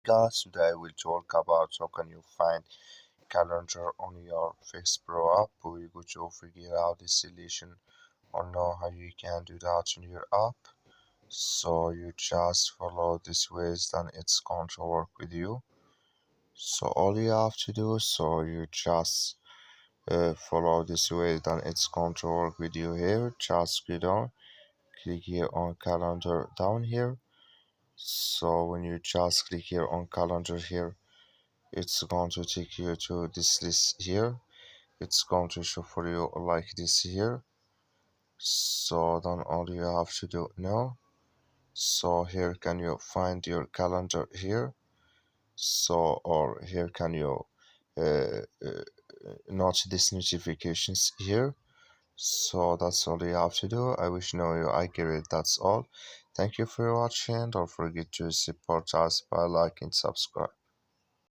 guys, today we'll talk about how can you find calendar on your FxPro app. We're going to figure out the solution or know how you can do that in your app. So you just follow this ways, then it's going to work with you. So all you have to do, so you just follow this way, then it's going to work with you here. Just go down, click here on calendar down here. So when you just click here on calendar here, it's going to take you to this list here. It's going to show for you like this here. So then all you have to do now, so here can you find your calendar here. So or here can you uh, uh, notch these notifications here. So that's all you have to do. I wish you know you accurate. That's all. Thank you for watching. Don't forget to support us by liking, subscribe.